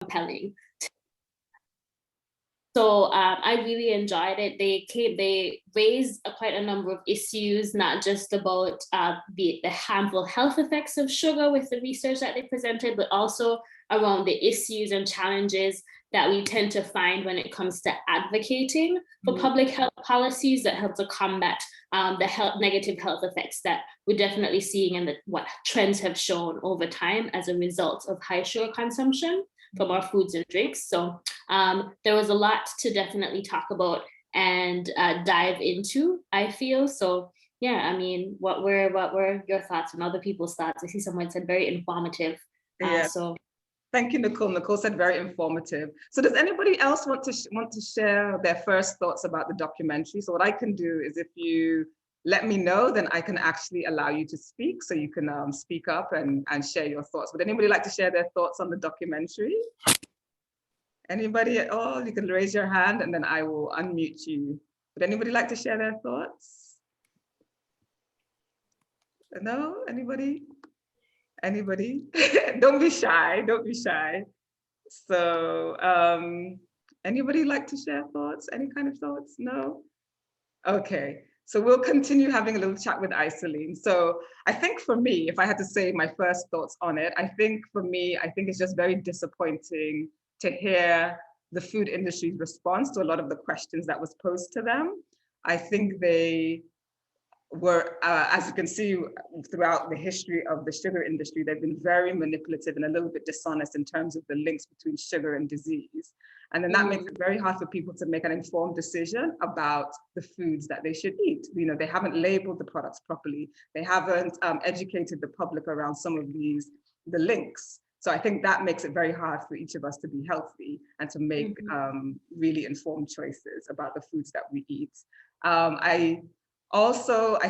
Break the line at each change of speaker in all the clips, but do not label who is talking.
compelling. So I really enjoyed it. They raised quite a number of issues, not just about the harmful health effects of sugar with the research that they presented, but also around the issues and challenges that we tend to find when it comes to advocating for public health policies that help to combat the negative health effects that we're definitely seeing and what trends have shown over time as a result of high sugar consumption from our foods and drinks. So there was a lot to definitely talk about and dive into, I feel. So yeah, I mean, what were your thoughts and other people's thoughts? I see someone said very informative. So
thank you, Nicole. Nicole said very informative. So does anybody else want to share their first thoughts about the documentary? So what I can do is, if you let me know, then I can actually allow you to speak, so you can speak up and share your thoughts. Would anybody like to share their thoughts on the documentary? Anybody at all? You can raise your hand and then I will unmute you. Would anybody like to share their thoughts? No? Anybody? Anybody? Don't be shy, don't be shy. So anybody like to share thoughts? Any kind of thoughts? No? Okay. So we'll continue having a little chat with Isalean. So I think for me, if I had to say my first thoughts on it, I think it's just very disappointing to hear the food industry's response to a lot of the questions that was posed to them. I think they were, as you can see throughout the history of the sugar industry, they've been very manipulative and a little bit dishonest in terms of the links between sugar and disease. And then that makes it very hard for people to make an informed decision about the foods that they should eat. You know, they haven't labeled the products properly. They haven't educated the public around some of the links. So I think that makes it very hard for each of us to be healthy and to make really informed choices about the foods that we eat. I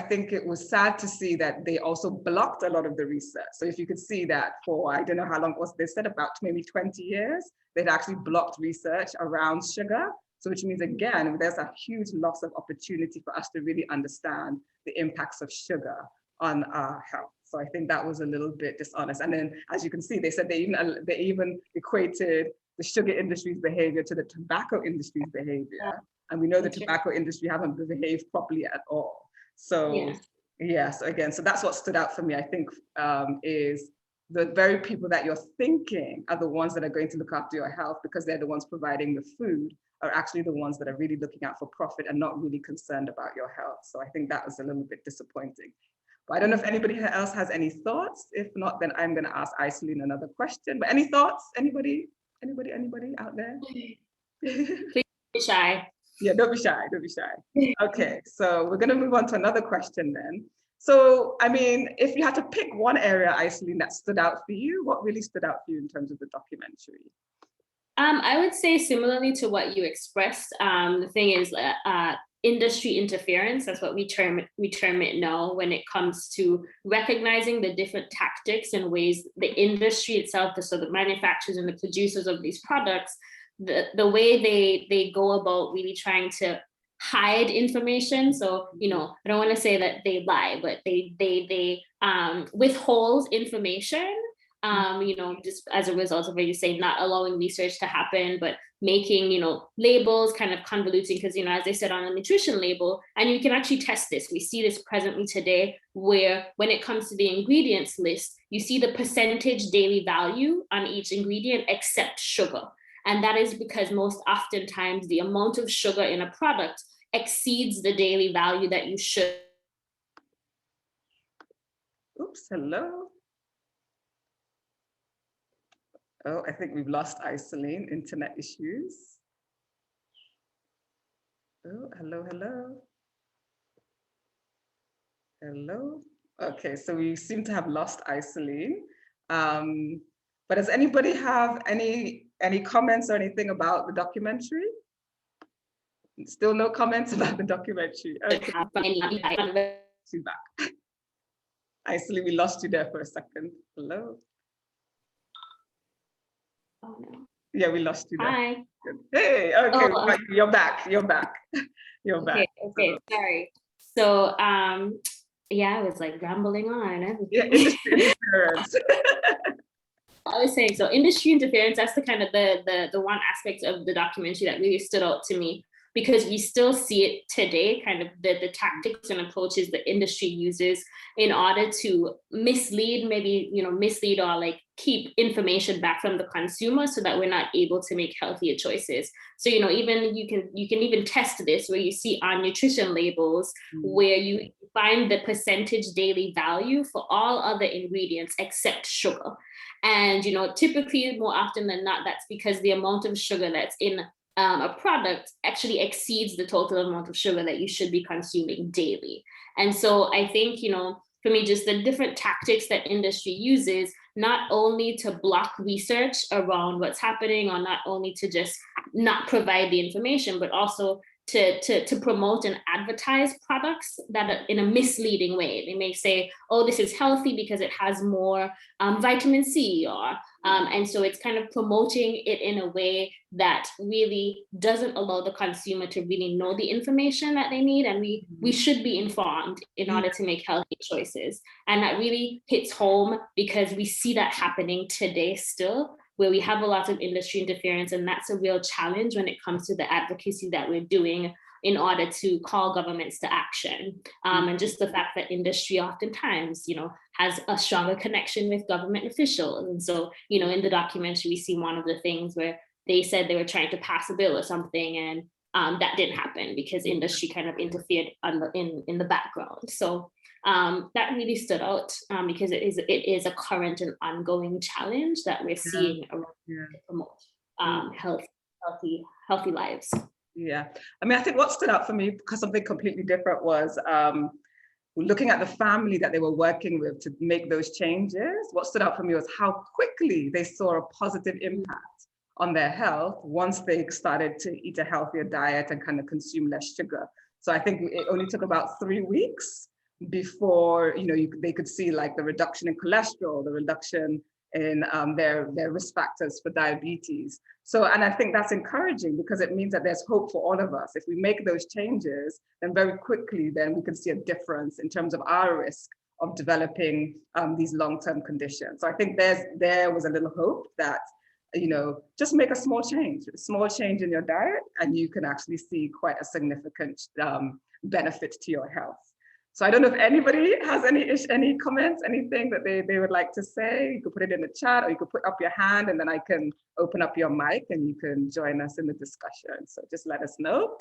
think it was sad to see that they also blocked a lot of the research. So if you could see that for, I don't know how long it was, they said about maybe 20 years, they'd actually blocked research around sugar. So which means, again, there's a huge loss of opportunity for us to really understand the impacts of sugar on our health. So I think that was a little bit dishonest. And then, as you can see, they said they even equated the sugar industry's behavior to the tobacco industry's behavior. And we know the tobacco industry haven't behaved properly at all. So so that's what stood out for me, I think, is the very people that you're thinking are the ones that are going to look after your health, because they're the ones providing the food, are actually the ones that are really looking out for profit and not really concerned about your health. So I think that was a little bit disappointing. But I don't know if anybody else has any thoughts. If not, then I'm going to ask Isalean another question. But any thoughts? Anybody out there?
Please be shy.
Yeah, don't be shy, don't be shy. Okay, so we're going to move on to another question then. So, I mean, if you had to pick one area, Isalean, that stood out for you, what really stood out for you in terms of the documentary?
I would say similarly to what you expressed. The thing is, industry interference, that's what we term it now, when it comes to recognizing the different tactics and ways the industry itself, so the manufacturers and the producers of these products, the way they go about really trying to hide information. So, you know, I don't want to say that they lie, but they withhold information, you know, just as a result of what you say, not allowing research to happen, but making, you know, labels kind of convoluting, because, you know, as they said on a nutrition label, and you can actually test this. We see this presently today, where when it comes to the ingredients list, you see the percentage daily value on each ingredient except sugar. And that is because most oftentimes the amount of sugar in a product exceeds the daily value that you should.
Oops, hello. Oh, I think we've lost Isalean, internet issues. Oh, hello. Hello. Okay, so we seem to have lost Isalean. But does anybody have any comments or anything about the documentary? Still no comments about the documentary. Okay. She's back. Isalean, we lost you there for a second. Hello.
Oh no.
Yeah, we lost you there.
Hi.
Hey, okay, you're back. You're back.
Okay, sorry. So yeah, I was like rambling on.
Yeah, industry interference.
I was saying, so industry interference, that's the kind of the one aspect of the documentary that really stood out to me, because we still see it today, kind of the tactics and approaches the industry uses in order to mislead, maybe, mislead or like keep information back from the consumer so that we're not able to make healthier choices. So, even you can even test this where you see on nutrition labels where you find the percentage daily value for all other ingredients except sugar. And, typically more often than not, that's because the amount of sugar that's in a product actually exceeds the total amount of sugar that you should be consuming daily. And so I think, for me, just the different tactics that industry uses, not only to block research around what's happening, or not only to just not provide the information, but also to promote and advertise products that are in a misleading way. They may say, oh, this is healthy because it has more vitamin C, and so it's kind of promoting it in a way that really doesn't allow the consumer to really know the information that they need. And we should be informed in order to make healthy choices. And that really hits home because we see that happening today still, where we have a lot of industry interference. And that's a real challenge when it comes to the advocacy that we're doing in order to call governments to action. And just the fact that industry oftentimes, has a stronger connection with government officials. And so, in the documentary, we see one of the things where they said they were trying to pass a bill or something, and that didn't happen because industry kind of interfered in the background. So that really stood out because it is a current and ongoing challenge that we're seeing around to promote healthy lives.
Yeah, I mean, I think what stood out for me, because something completely different, was looking at the family that they were working with to make those changes. What stood out for me was how quickly they saw a positive impact on their health once they started to eat a healthier diet and kind of consume less sugar. So I think it only took about 3 weeks before they could see like the reduction in cholesterol, the reduction in their risk factors for diabetes. So, and I think that's encouraging because it means that there's hope for all of us. If we make those changes, then very quickly, then we can see a difference in terms of our risk of developing these long-term conditions. So I think there was a little hope that, just make a small change in your diet, and you can actually see quite a significant benefit to your health. So I don't know if anybody has any comments, anything that they would like to say. You could put it in the chat, or you could put up your hand, and then I can open up your mic and you can join us in the discussion. So just let us know.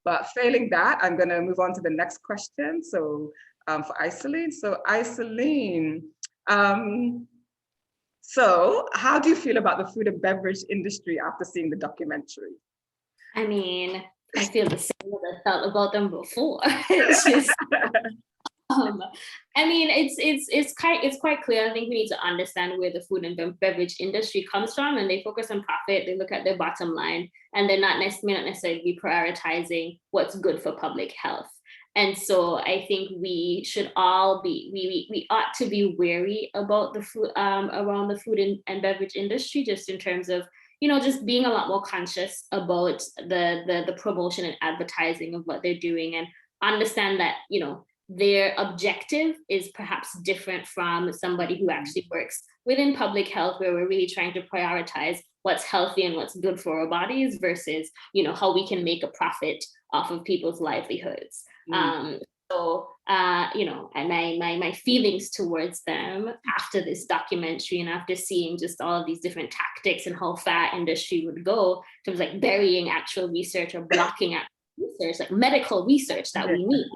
But failing that, I'm going to move on to the next question. So for Isalean. So Isalean, so how do you feel about the food and beverage industry after seeing the documentary?
I mean, I feel the same as I felt about them before. It's just, I mean, it's quite clear. I think we need to understand where the food and beverage industry comes from, and they focus on profit. They look at their bottom line, and they're may not necessarily be prioritizing what's good for public health. And so I think we should all we ought to be wary about the food around the food and beverage industry, just in terms of just being a lot more conscious about the promotion and advertising of what they're doing, and understand that their objective is perhaps different from somebody who actually works within public health, where we're really trying to prioritize what's healthy and what's good for our bodies versus how we can make a profit off of people's livelihoods. So and my feelings towards them after this documentary, and after seeing just all of these different tactics and how far industry would go in terms of like burying actual research or blocking actual research, like medical research that we need,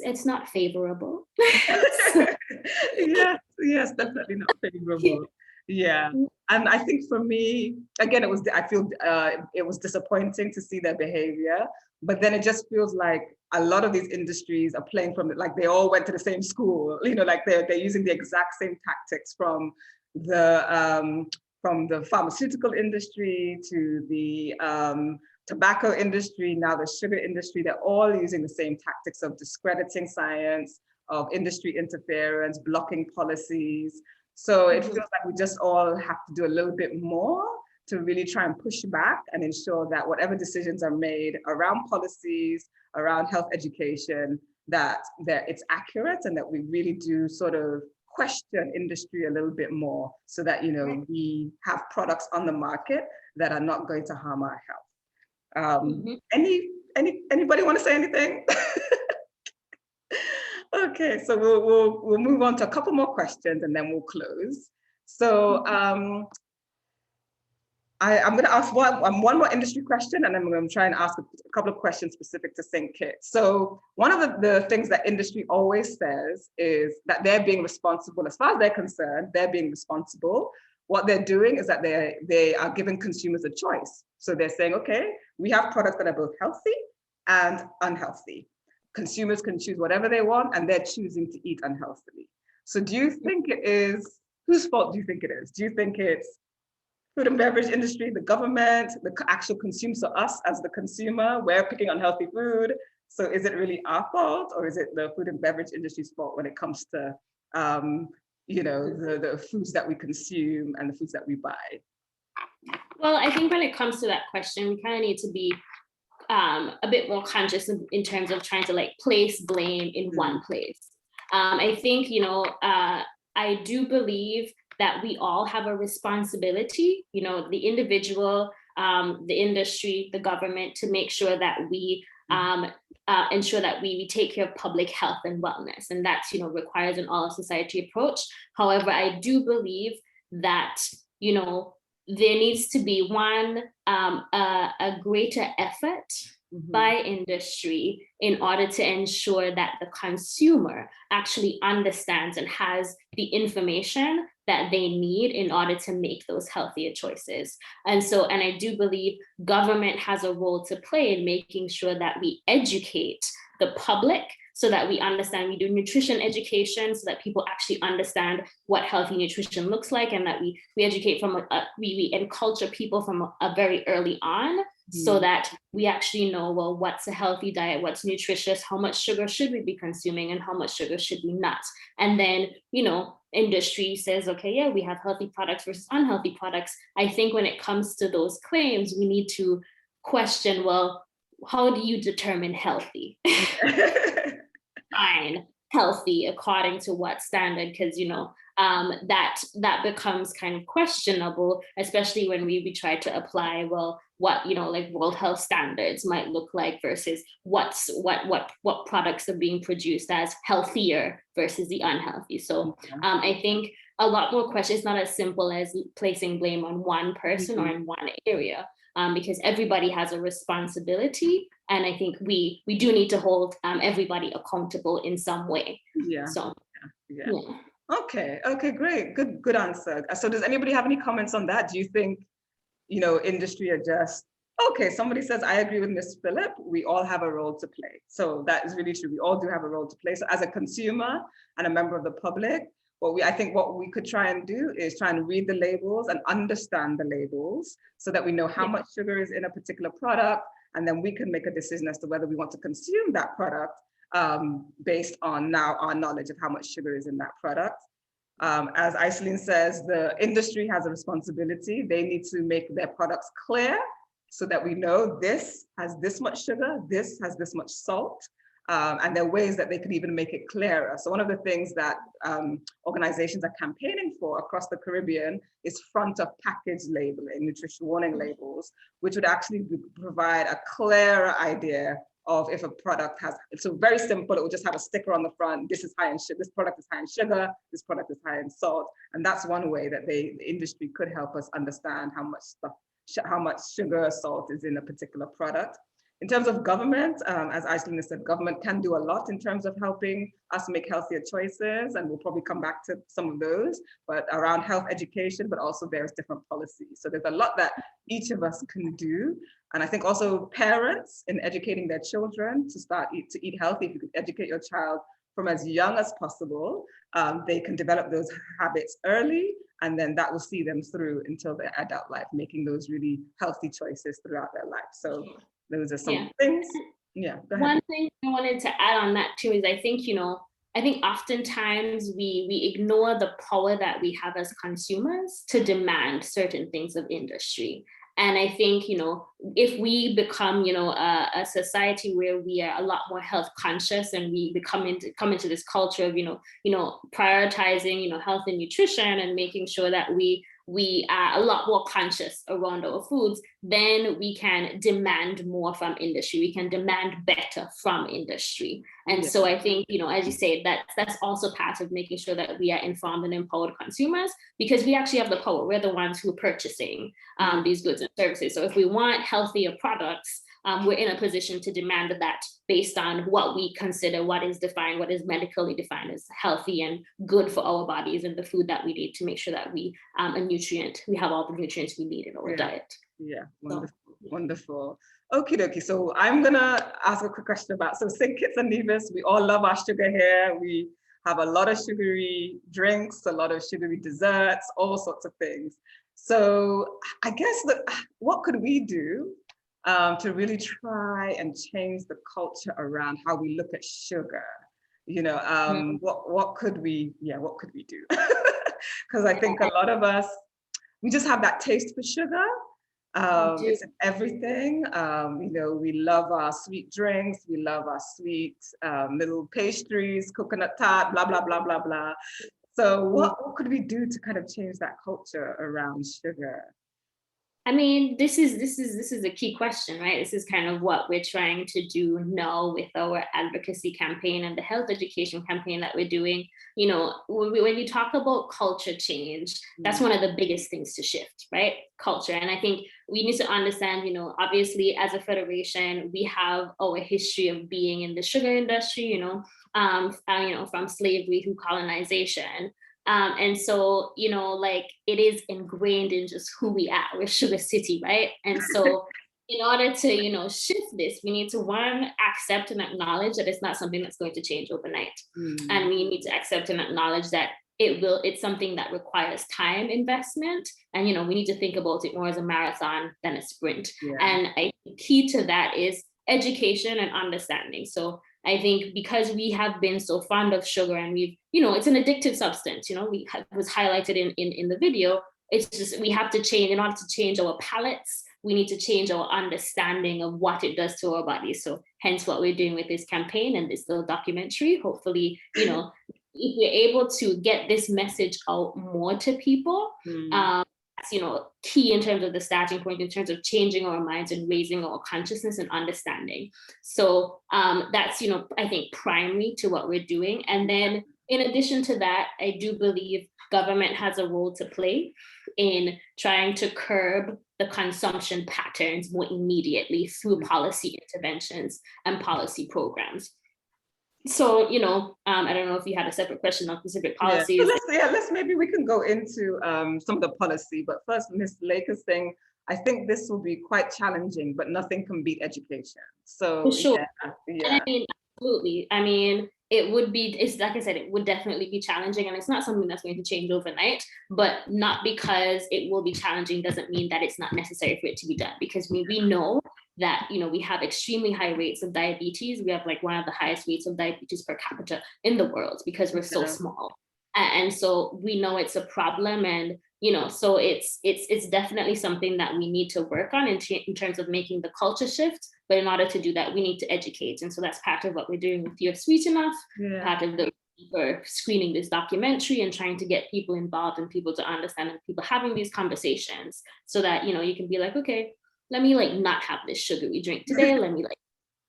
it's not favorable.
Yes, definitely not favorable. Yeah. And I think for me, again, it was disappointing to see their behavior, but then it just feels like a lot of these industries are playing from it, like they all went to the same school, like they're using the exact same tactics from the pharmaceutical industry to the tobacco industry, now the sugar industry. They're all using the same tactics of discrediting science, of industry interference, blocking policies. So it feels like we just all have to do a little bit more to really try and push back and ensure that whatever decisions are made around policies, around health education, that it's accurate, and that we really do sort of question industry a little bit more so that, you know, we have products on the market that are not going to harm our health. Anybody want to say anything? Okay, so we'll move on to a couple more questions and then we'll close. So I'm going to ask one more industry question, and then I'm going to try and ask a couple of questions specific to St. Kitts. So one of the things that industry always says is that they're being responsible, as far as they're concerned, they're being responsible. What they're doing is that they are giving consumers a choice. So they're saying, okay, we have products that are both healthy and unhealthy. Consumers can choose whatever they want, and they're choosing to eat unhealthily. So do you think it is, whose fault do you think it is? Do you think it's food and beverage industry, the government, the actual consumer, so us as the consumer, we're picking unhealthy food? So is it really our fault, or is it the food and beverage industry's fault when it comes to you know, the foods that we consume and the foods that we buy?
Well, I think when it comes to that question, we kind of need to be a bit more conscious in terms of trying to like place blame in one place. I think, you know, I do believe that we all have a responsibility, you know, the individual, the industry, the government, to make sure that we ensure that we take care of public health and wellness. And that's, you know, requires an all of society approach. However, I do believe that, you know, there needs to be a greater effort by industry in order to ensure that the consumer actually understands and has the information that they need in order to make those healthier choices. And I do believe government has a role to play in making sure that we educate the public so that we understand, we do nutrition education so that people actually understand what healthy nutrition looks like, and that we educate from, we enculture people from a very early on so that we actually know, well, what's a healthy diet, what's nutritious, how much sugar should we be consuming, and how much sugar should we not. And then, you know, industry says, okay, yeah, we have healthy products versus unhealthy products. I think when it comes to those claims, we need to question, well, how do you determine healthy? Fine, healthy according to what standard? Because, you know, that becomes kind of questionable, especially when we try to apply, well, what, you know, like World Health Standards might look like versus what products are being produced as healthier versus the unhealthy. So I think a lot more questions, not as simple as placing blame on one person or in one area, because everybody has a responsibility. And I think we do need to hold everybody accountable in some way.
Okay, great. Good answer. So does anybody have any comments on that? Do you think, you know, industry are just, okay, somebody says, I agree with Ms. Phillip, we all have a role to play. So that is really true. We all do have a role to play. So as a consumer and a member of the public, I think what we could try and do is try and read the labels and understand the labels so that we know how much sugar is in a particular product, and then we can make a decision as to whether we want to consume that product based on now our knowledge of how much sugar is in that product. As Isalean says, the industry has a responsibility. They need to make their products clear so that we know this has this much sugar, this has this much salt, and there are ways that they can even make it clearer. So one of the things that organizations are campaigning for across the Caribbean is front of package labeling, nutrition warning labels, which would actually provide a clearer idea of if a product has, so very simple, it will just have a sticker on the front, this is high in sugar, this product is high in sugar, this product is high in salt. And that's one way that the industry could help us understand how much sugar or salt is in a particular product. In terms of government, as Isalean said, government can do a lot in terms of helping us make healthier choices, and we'll probably come back to some of those, but around health education, but also various different policies. So there's a lot that each of us can do. And I think also parents in educating their children to eat healthy. If you can educate your child from as young as possible, they can develop those habits early, and then that will see them through until their adult life, making those really healthy choices throughout their life. So those are some things. Yeah, go ahead.
One thing I wanted to add on that too is I think, you know, I think oftentimes we ignore the power that we have as consumers to demand certain things of industry. And I think, if we become, a society where we are a lot more health conscious, and we come into this culture of, prioritizing, health and nutrition, and making sure that we are a lot more conscious around our foods, then we can demand more from industry. We can demand better from industry. And so I think, as you say, that's also part of making sure that we are informed and empowered consumers, because we actually have the power. We're the ones who are purchasing these goods and services. So if we want healthier products, we're in a position to demand that based on what we consider, what is medically defined as healthy and good for our bodies, and the food that we need to make sure that we have all the nutrients we need in our diet.
Yeah, wonderful, wonderful. Okie dokie. So I'm gonna ask a quick question about, so St. Kitts and Nevis, we all love our sugar here. We have a lot of sugary drinks, a lot of sugary desserts, all sorts of things. So I guess what could we do to really try and change the culture around how we look at sugar? What could we do? Because I think a lot of us, we just have that taste for sugar. It's in everything. We love our sweet drinks. We love our sweet little pastries, coconut tart, blah, blah, blah, blah, blah. So what could we do to kind of change that culture around sugar?
I mean, this is a key question, right? This is kind of what we're trying to do now with our advocacy campaign and the health education campaign that we're doing. When you talk about culture change, that's one of the biggest things to shift, right? Culture. And I think we need to understand, obviously as a federation, we have our history of being in the sugar industry, from slavery through colonization. And so, it is ingrained in just who we are. We're Sugar City, right? And so in order to, shift this, we need to, one, accept and acknowledge that it's not something that's going to change overnight. And we need to accept and acknowledge that it's something that requires time investment. And, we need to think about it more as a marathon than a sprint. Yeah. And I think key to that is education and understanding. So I think because we have been so fond of sugar, and we've, it's an addictive substance, was highlighted in the video. It's just, we have to change. In order to change our palates, we need to change our understanding of what it does to our bodies. So hence what we're doing with this campaign and this little documentary. Hopefully, if we're able to get this message out more to people, that's, key in terms of the starting point, in terms of changing our minds and raising our consciousness and understanding. So that's, I think primary to what we're doing. And then in addition to that, I do believe government has a role to play in trying to curb the consumption patterns more immediately through policy interventions and policy programs. So, I don't know if you had a separate question on specific policies.
Yeah, let's maybe we can go into some of the policy, but first, Ms. Laker's thing, I think this will be quite challenging, but nothing can beat education. So,
for sure.
Yeah.
And I mean, absolutely. I mean, it's like I said, it would definitely be challenging, and it's not something that's going to change overnight, but not because it will be challenging doesn't mean that it's not necessary for it to be done, because we know that, we have extremely high rates of diabetes. We have like one of the highest rates of diabetes per capita in the world because we're so small. And so we know it's a problem, and, so it's definitely something that we need to work on in terms of making the culture shift. But in order to do that, we need to educate. And so that's part of what we're doing with You're Sweet Enough, part of for screening this documentary and trying to get people involved and people to understand, and people having these conversations so that, you can be like, okay, let me not have this sugary drink today. Let me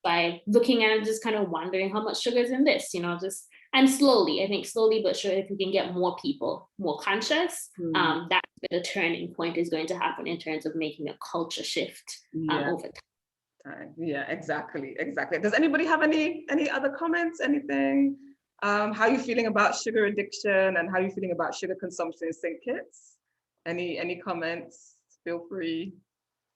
by looking at it, just kind of wondering how much sugar is in this, and slowly, I think slowly but sure, if we can get more people more conscious, that's where the turning point is going to happen in terms of making a culture shift over time.
Yeah, exactly. Does anybody have any other comments, anything? How are you feeling about sugar addiction, and how are you feeling about sugar consumption in St. Kitts? Any comments? Feel free.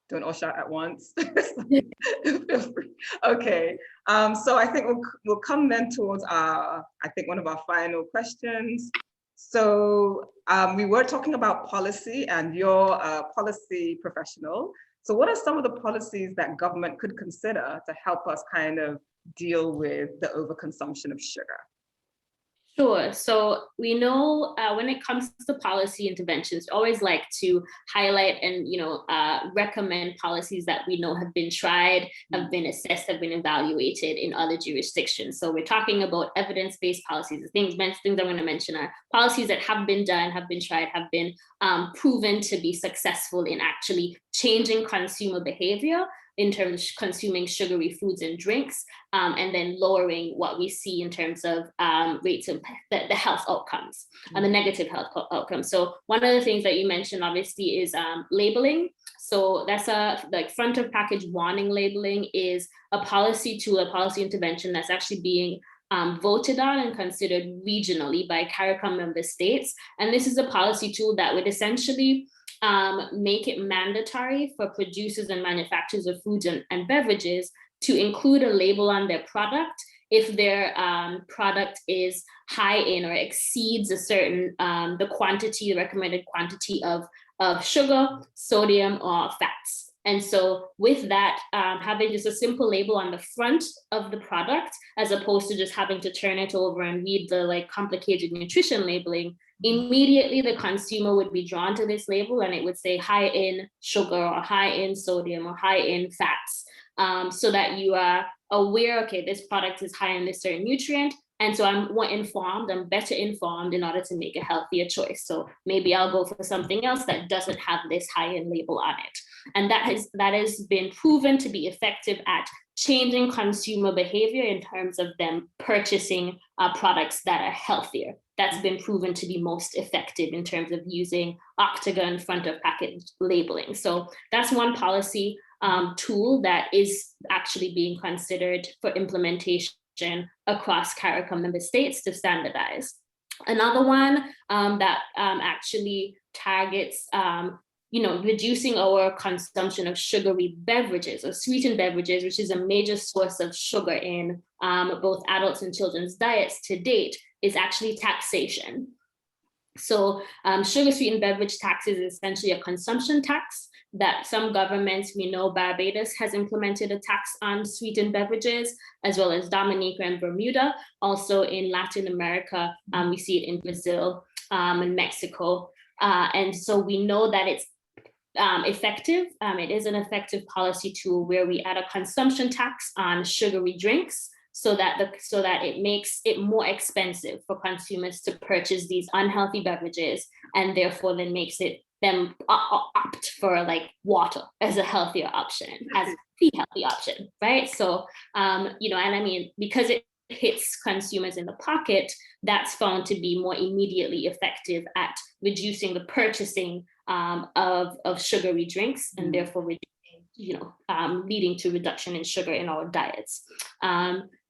Don't all shout at once. Feel free. Okay. So I think we'll come then towards one of our final questions. So we were talking about policy, and you're a policy professional. So what are some of the policies that government could consider to help us kind of deal with the overconsumption of sugar?
Sure. So we know when it comes to policy interventions, we always like to highlight and recommend policies that we know have been tried, have been assessed, have been evaluated in other jurisdictions. So we're talking about evidence-based policies. Things I'm going to mention are policies that have been done, have been tried, have been proven to be successful in actually changing consumer behavior in terms of consuming sugary foods and drinks, and then lowering what we see in terms of rates of the health outcomes and the negative health outcomes. So one of the things that you mentioned, obviously, is labeling. So that's like front of package warning labeling is a policy tool, a policy intervention that's actually being voted on and considered regionally by CARICOM member states. And this is a policy tool that would essentially make it mandatory for producers and manufacturers of foods and beverages to include a label on their product if their product is high in or exceeds a certain the recommended quantity of sugar, sodium, or fats. And so with that, having just a simple label on the front of the product, as opposed to just having to turn it over and read the complicated nutrition labeling, immediately the consumer would be drawn to this label and it would say high in sugar or high in sodium or high in fats, so that you are aware, okay, this product is high in this certain nutrient. And so I'm better informed in order to make a healthier choice. So maybe I'll go for something else that doesn't have this high-end label on it. And that has been proven to be effective at changing consumer behavior in terms of them purchasing products that are healthier. That's been proven to be most effective in terms of using octagon front of package labeling. So that's one policy tool that is actually being considered for implementation across CARICOM member states to standardize. Another one that actually targets reducing our consumption of sugary beverages or sweetened beverages, which is a major source of sugar in both adults and children's diets to date, is actually taxation. So sugar sweetened beverage taxes is essentially a consumption tax that some governments, we know Barbados has implemented a tax on sweetened beverages, as well as Dominica and Bermuda. Also in Latin America, we see it in Brazil and Mexico. And so we know that it's effective. It is an effective policy tool where we add a consumption tax on sugary drinks so that it makes it more expensive for consumers to purchase these unhealthy beverages, and therefore then makes them opt for water as a healthier option, as the healthy option, right? So, and I mean, because it hits consumers in the pocket, that's found to be more immediately effective at reducing the purchasing of sugary drinks, and therefore leading to reduction in sugar in our diets.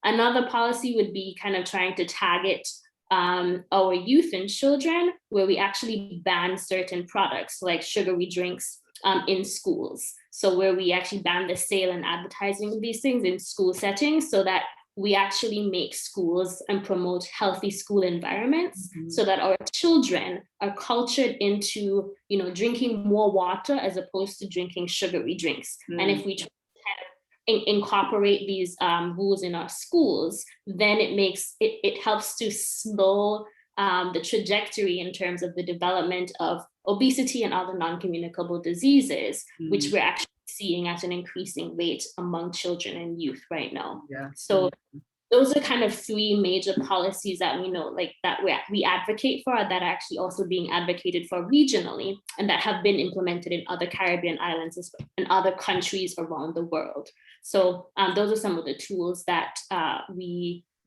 Another policy would be kind of trying to target our youth and children, where we actually ban certain products like sugary drinks in schools. So where we actually ban the sale and advertising of these things in school settings, so that we actually make schools and promote healthy school environments, so that our children are cultured into drinking more water as opposed to drinking sugary drinks. And if we incorporate these rules in our schools, then it helps to slow the trajectory in terms of the development of obesity and other non-communicable diseases, which we're actually seeing at an increasing rate among children and youth right now. So those are kind of three major policies that we know, that we advocate for, that are actually also being advocated for regionally, and that have been implemented in other Caribbean islands and other countries around the world. So those are some of the tools that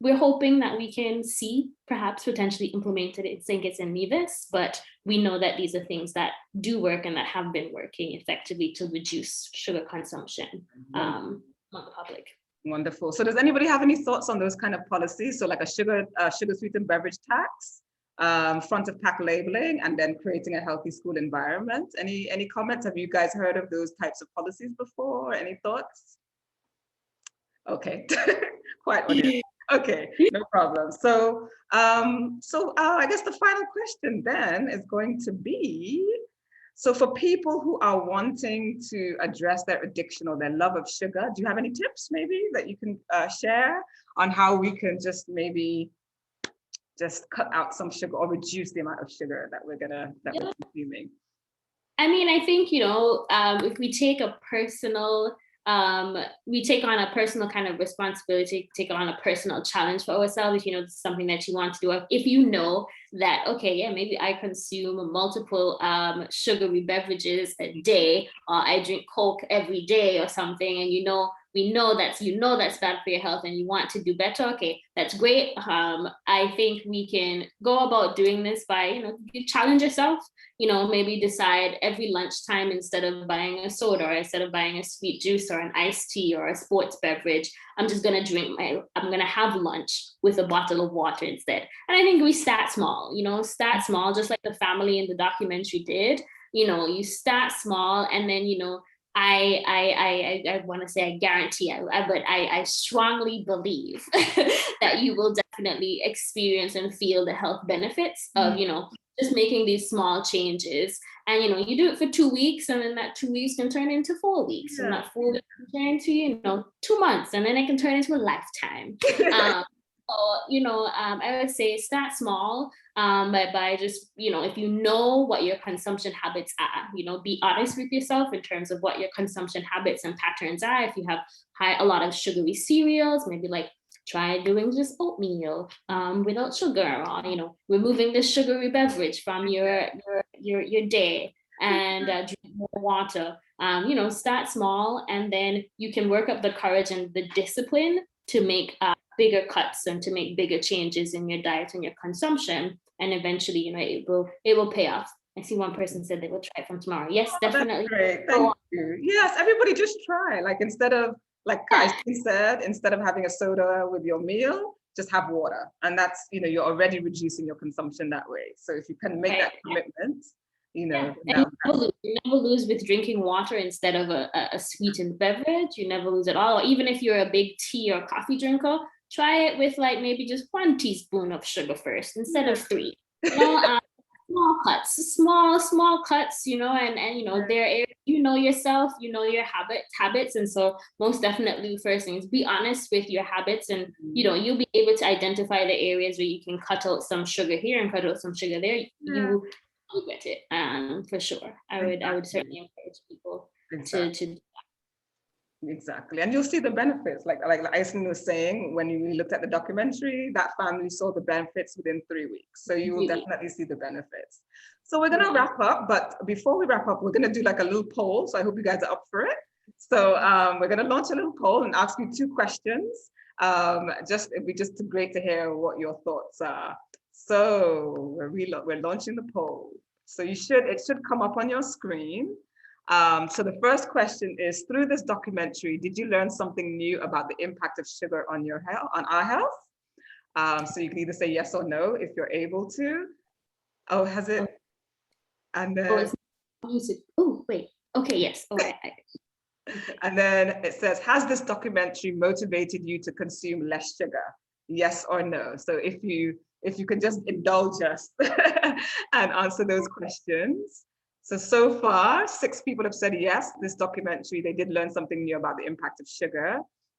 we're hoping that we can see perhaps potentially implemented in St. Kitts and Nevis, but we know that these are things that do work and that have been working effectively to reduce sugar consumption among the public.
Wonderful. So does anybody have any thoughts on those kind of policies? So like a sugar sweetened beverage tax, front of pack labeling, and then creating a healthy school environment. Any comments? Have you guys heard of those types of policies before? Any thoughts? Okay, quite audience. Okay, no problem. So I guess the final question then is going to be, so for people who are wanting to address their addiction or their love of sugar, do you have any tips maybe that you can share on how we can just maybe just cut out some sugar or reduce the amount of sugar that we're consuming?
I mean, I think, if we take a personal, we take on a personal kind of responsibility, take on a personal challenge for ourselves, if it's something that you want to do. If you know that, okay, yeah, maybe I consume multiple sugary beverages a day, or I drink Coke every day or something, and we know that's bad for your health and you want to do better, okay, that's great. I think we can go about doing this by, you challenge yourself, maybe decide every lunchtime, instead of buying a soda or instead of buying a sweet juice or an iced tea or a sports beverage, I'm going to have lunch with a bottle of water instead. And I think we start small, just like the family in the documentary did. You start small, and then, I want to say I guarantee, but I strongly believe that you will definitely experience and feel the health benefits of, just making these small changes. And, you do it for 2 weeks, and then that 2 weeks can turn into 4 weeks, and that 4 weeks can turn into, 2 months, and then it can turn into a lifetime. I would say start small, by just, if you know what your consumption habits are, be honest with yourself in terms of what your consumption habits and patterns are. If you have a lot of sugary cereals, maybe like try doing just oatmeal without sugar, or, removing the sugary beverage from your day, and drink more water. Start small, and then you can work up the courage and the discipline to make bigger cuts and to make bigger changes in your diet and your consumption, and eventually, it will pay off. I see one person said they will try it from tomorrow. Yes, definitely.
That's great. Thank you. Yes, everybody just try. Like, instead of, like Isalean said, instead of having a soda with your meal, just have water, and that's, you're already reducing your consumption that way. So if you can make that commitment, you never
lose with drinking water instead of a sweetened beverage. You never lose at all. Or even if you're a big tea or coffee drinker, try it with like maybe just 1 teaspoon of sugar first instead of 3. Small cuts, small cuts, and there, yourself, your habits. And so most definitely, first thing is be honest with your habits, and you'll be able to identify the areas where you can cut out some sugar here and cut out some sugar there. You get it, for sure. I would certainly encourage people to
Exactly. And you'll see the benefits. Like Isalean was saying, when we looked at the documentary, that family saw the benefits within 3 weeks. So you will definitely see the benefits. So we're going to wrap up. But before we wrap up, we're going to do like a little poll. So I hope you guys are up for it. So we're going to launch a little poll and ask you 2 questions. It'd be just great to hear what your thoughts are. So we're launching the poll. So it should come up on your screen. So the first question is, through this documentary, did you learn something new about the impact of sugar on your health, on our health? So you can either say yes or no if you're able to. Oh, has it? And then
wait. Okay, yes. Okay.
And then it says, has this documentary motivated you to consume less sugar? Yes or no. So if you can just indulge us and answer those questions. So far, 6 people have said yes, this documentary, they did learn something new about the impact of sugar.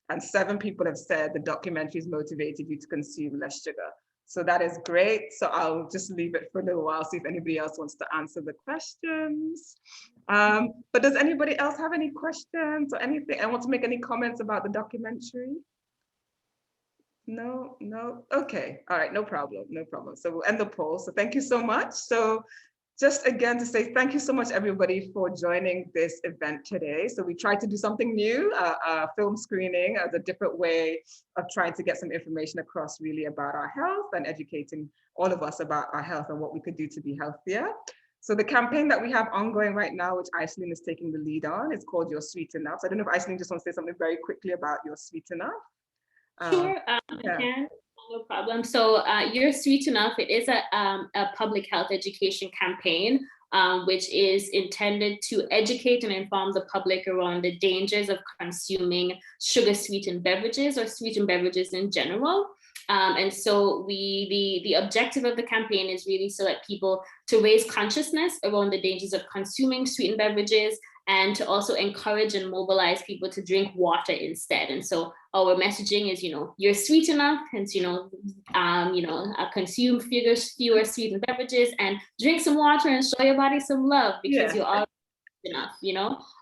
And 7 people have said the documentary has motivated you to consume less sugar. So that is great. So I'll just leave it for a little while, see if anybody else wants to answer the questions. But does anybody else have any questions or anything? I want to make any comments about the documentary? No. Okay. All right. No problem. So we'll end the poll. So thank you so much. So just again to say thank you so much, everybody, for joining this event today. So we tried to do something new, a film screening as a different way of trying to get some information across really about our health and educating all of us about our health and what we could do to be healthier. So the campaign that we have ongoing right now, which Isalean is taking the lead on, is called You're Sweet Enough. So I don't know if Isalean just wants to say something very quickly about You're Sweet Enough.
Sure, I can. No problem. So You're Sweet Enough, it is a public health education campaign, which is intended to educate and inform the public around the dangers of consuming sugar-sweetened beverages or sweetened beverages in general. And so the objective of the campaign is really so that people to raise consciousness around the dangers of consuming sweetened beverages and to also encourage and mobilize people to drink water instead. And so our messaging is, you're sweet enough, and consume fewer sweetened beverages and drink some water and show your body some love, because
Yeah.
you're all enough.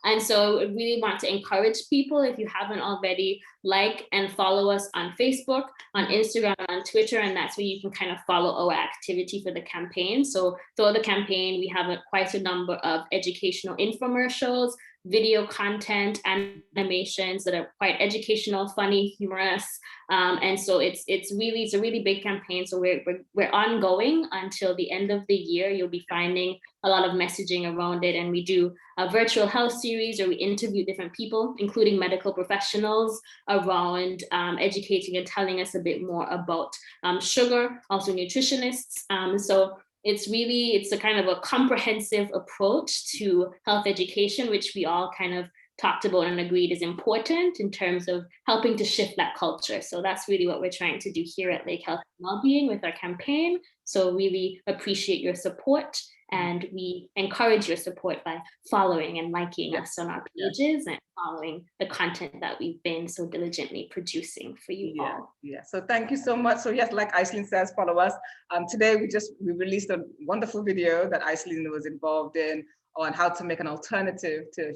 And so I really want to encourage people, if you haven't already, like and follow us on Facebook, on Instagram, on Twitter, and that's where you can kind of follow our activity for the campaign. So through the campaign, we have quite a number of educational infomercials, video content, animations that are quite educational, funny, humorous, and so it's a really big campaign. So we're ongoing until the end of the year. You'll be finding a lot of messaging around it, and we do a virtual health series where we interview different people, including medical professionals, around educating and telling us a bit more about sugar, also nutritionists. So it's a kind of a comprehensive approach to health education, which we all kind of talked about and agreed is important in terms of helping to shift that culture. So that's really what we're trying to do here at Lake Health and Wellbeing with our campaign. So really appreciate your support, and we encourage your support by following and liking us on our pages and following the content that we've been so diligently producing for you all.
Yeah, so thank you so much. So yes, like Isalean says, follow us. Today we released a wonderful video that Isalean was involved in on how to make an alternative to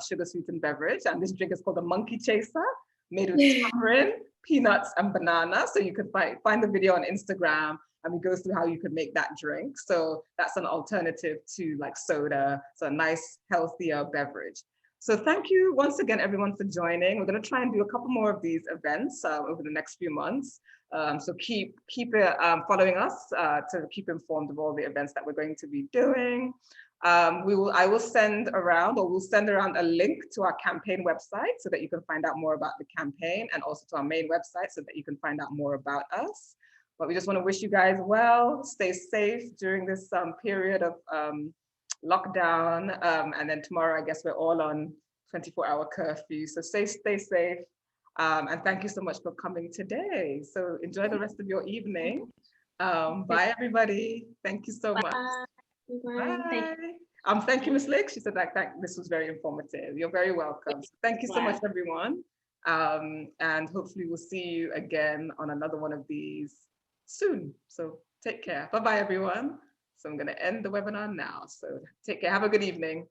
sugar sweetened beverage. And this drink is called the Monkey Chaser, made with tamarind, peanuts, and banana. So you could find the video on Instagram, and we go through how you could make that drink. So that's an alternative to like soda. So a nice, healthier beverage. So thank you once again, everyone, for joining. We're going to try and do a couple more of these events over the next few months. So keep following us to keep informed of all the events that we're going to be doing. We'll send around a link to our campaign website so that you can find out more about the campaign, and also to our main website so that you can find out more about us. But we just want to wish you guys well, stay safe during this period of lockdown. And then tomorrow, I guess we're all on 24-hour curfew. So stay safe. And thank you so much for coming today. So enjoy the rest of your evening. Bye, everybody. Thank you so much. Bye. Thank you, Ms. Lake. She said that this was very informative. You're very welcome. So thank you so much, everyone. And hopefully we'll see you again on another one of these soon. So take care. Bye-bye, everyone. So I'm going to end the webinar now. So take care. Have a good evening.